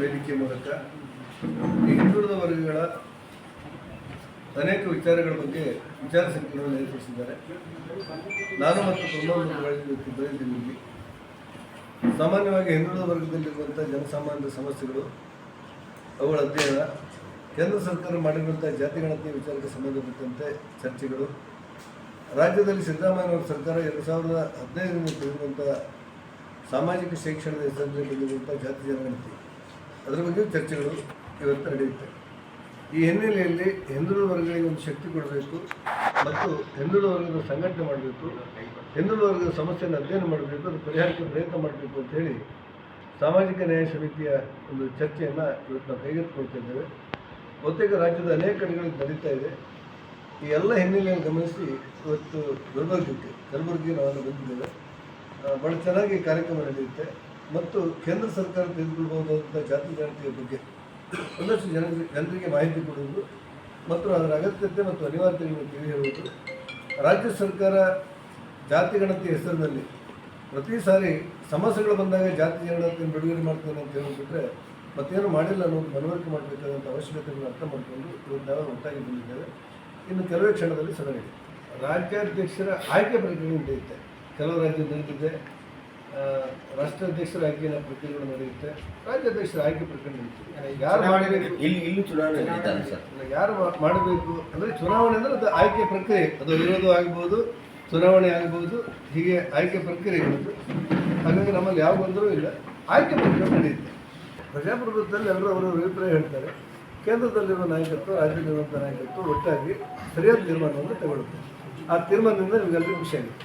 ವೇದಿಕೆ ಮೂಲಕ ಹಿಂದುಳಿದ ವರ್ಗಗಳ ಅನೇಕ ವಿಚಾರಗಳ ಬಗ್ಗೆ ವಿಚಾರ ಸಂಕಿರಣವನ್ನು ಏರ್ಪಡಿಸಿದ್ದಾರೆ. ನಾನು ಮತ್ತು ಪ್ರಮೋದ್ ಬರೆದಿದ್ದೀವಿ. ಸಾಮಾನ್ಯವಾಗಿ ಹಿಂದುಳಿದ ವರ್ಗದಲ್ಲಿರುವಂಥ ಜನಸಾಮಾನ್ಯರ ಸಮಸ್ಯೆಗಳು, ಅವುಗಳ ಅಧ್ಯಯನ, ಕೇಂದ್ರ ಸರ್ಕಾರ ಮಾಡಿರುವಂಥ ಜಾತಿ ಗಣತಿ ವಿಚಾರಕ್ಕೆ ಸಂಬಂಧಪಟ್ಟಂತೆ ಚರ್ಚೆಗಳು, ರಾಜ್ಯದಲ್ಲಿ ಸಿದ್ದರಾಮಯ್ಯ ಸರ್ಕಾರ 2015ರಿಂದ ತೆಗೆದುಕೊಂಡ ಸಾಮಾಜಿಕ ಶಿಕ್ಷಣದ ಹೆಸರಲ್ಲಿ ಬಂದಿರುವಂಥ ಜಾತಿ ಜನಗಣತಿ, ಅದರ ಬಗ್ಗೆ ಚರ್ಚೆಗಳು ಇವತ್ತು ನಡೆಯುತ್ತೆ. ಈ ಹಿನ್ನೆಲೆಯಲ್ಲಿ ಹಿಂದುಳಿದ ವರ್ಗಗಳಿಗೆ ಒಂದು ಶಕ್ತಿ ಕೊಡಬೇಕು ಮತ್ತು ಹಿಂದುಳಿದ ವರ್ಗದ ಸಂಘಟನೆ ಮಾಡಬೇಕು, ಹಿಂದುಳಿದ ವರ್ಗದ ಸಮಸ್ಯೆಯನ್ನು ಅಧ್ಯಯನ ಮಾಡಬೇಕು, ಅದು ಪರಿಹಾರಕ್ಕೆ ಪ್ರಯತ್ನ ಮಾಡಬೇಕು ಅಂತೇಳಿ ಸಾಮಾಜಿಕ ನ್ಯಾಯ ಸಮಿತಿಯ ಒಂದು ಚರ್ಚೆಯನ್ನು ಇವತ್ತು ನಾವು ಕೈಗೆತ್ತಿಕೊಳ್ತಾ ಇದ್ದೇವೆ. ಬಹುತೇಕ ರಾಜ್ಯದ ಅನೇಕ ಕಡೆಗಳಿಗೆ ನಡೀತಾ ಇದೆ. ಈ ಎಲ್ಲ ಹಿನ್ನೆಲೆಯನ್ನು ಗಮನಿಸಿ ಇವತ್ತು ಕಲಬುರಗಿ ನಾವು ಬಂದಿದ್ದೇವೆ. ಭಾಳ ಚೆನ್ನಾಗಿ ಕಾರ್ಯಕ್ರಮ ನಡೆಯುತ್ತೆ ಮತ್ತು ಕೇಂದ್ರ ಸರ್ಕಾರ ತೆಗೆದುಕೊಳ್ಳಬಹುದಾದಂಥ ಜಾತಿ ಗಣತಿಯ ಬಗ್ಗೆ ಒಂದಷ್ಟು ಜನರಿಗೆ ಮಾಹಿತಿ ಕೊಡುವುದು ಮತ್ತು ಅದರ ಅಗತ್ಯತೆ ಮತ್ತು ಅನಿವಾರ್ಯತೆಗಳನ್ನು ತಿಳಿ ಹೇಳುವುದು. ರಾಜ್ಯ ಸರ್ಕಾರ ಜಾತಿ ಗಣತಿ ಹೆಸರಿನಲ್ಲಿ ಪ್ರತಿ ಸಾರಿ ಸಮಸ್ಯೆಗಳು ಬಂದಾಗ ಜಾತಿ ಗಣತಿಯನ್ನು ಬಿಡುಗಡೆ ಮಾಡ್ತೇನೆ ಅಂತ ಹೇಳಿಬಿಟ್ರೆ ಮತ್ತೇನು ಮಾಡಿಲ್ಲ ಅನ್ನೋದು ಮನವರಿಕೆ ಮಾಡಬೇಕಾದಂಥ ಅವಶ್ಯಕತೆಗಳನ್ನು ಅರ್ಥ ಮಾಡಿಕೊಂಡು ಇವತ್ತು ನಾವು ಒಟ್ಟಾಗಿ ಬಂದಿದ್ದೇವೆ. ಇನ್ನು ಕೆಲವೇ ಕ್ಷಣದಲ್ಲಿ ಸಭೆ ನಡೆಯುತ್ತೆ. ರಾಜ್ಯಾಧ್ಯಕ್ಷರ ಆಯ್ಕೆ ಪ್ರಕ್ರಿಯೆ ನಡೆಯುತ್ತೆ. ಕೆಲವು ರಾಜ್ಯದ ನಡೆದಿದೆ. ರಾಷ್ಟ್ರಾಧ್ಯಕ್ಷರ ಆಯ್ಕೆಯ ಪ್ರಕ್ರಿಯೆಗಳು ನಡೆಯುತ್ತೆ. ರಾಜ್ಯಾಧ್ಯಕ್ಷರ ಆಯ್ಕೆ ಪ್ರಕ್ರಿಯೆ ನಡೆಯುತ್ತೆ. ಯಾರು ಮಾಡಬೇಕು, ಇಲ್ಲಿ ಚುನಾವಣೆ ಯಾರು ಮಾಡಬೇಕು ಅಂದರೆ ಚುನಾವಣೆ ಅಂದರೆ ಅದು ಆಯ್ಕೆ ಪ್ರಕ್ರಿಯೆ, ಅದು ವಿರೋಧ ಆಗ್ಬೋದು, ಚುನಾವಣೆ ಆಗ್ಬೋದು, ಹೀಗೆ ಆಯ್ಕೆ ಪ್ರಕ್ರಿಯೆಗಳು. ಹಾಗಾಗಿ ನಮ್ಮಲ್ಲಿ ಯಾವ ಗೊಂದಲವೂ ಇಲ್ಲ. ಆಯ್ಕೆ ಪ್ರಕ್ರಿಯೆ ನಡೆಯುತ್ತೆ. ಪ್ರಜಾಪ್ರಭುತ್ವದಲ್ಲಿ ಎಲ್ಲರೂ ಅವರ ಅಭಿಪ್ರಾಯ ಹೇಳ್ತಾರೆ. ಕೇಂದ್ರದಲ್ಲಿರುವ ನಾಯಕತ್ವ, ರಾಜ್ಯದಲ್ಲಿರುವಂಥ ನಾಯಕತ್ವ ಒಟ್ಟಾಗಿ ಸರಿಯಾದ ತೀರ್ಮಾನವನ್ನು ತಗೊಳ್ಳುತ್ತೆ. ಆ ತೀರ್ಮಾನದಿಂದ ನಿಮಗೆಲ್ಲರಿಗೂ ಖುಷಿಯಾಗುತ್ತೆ.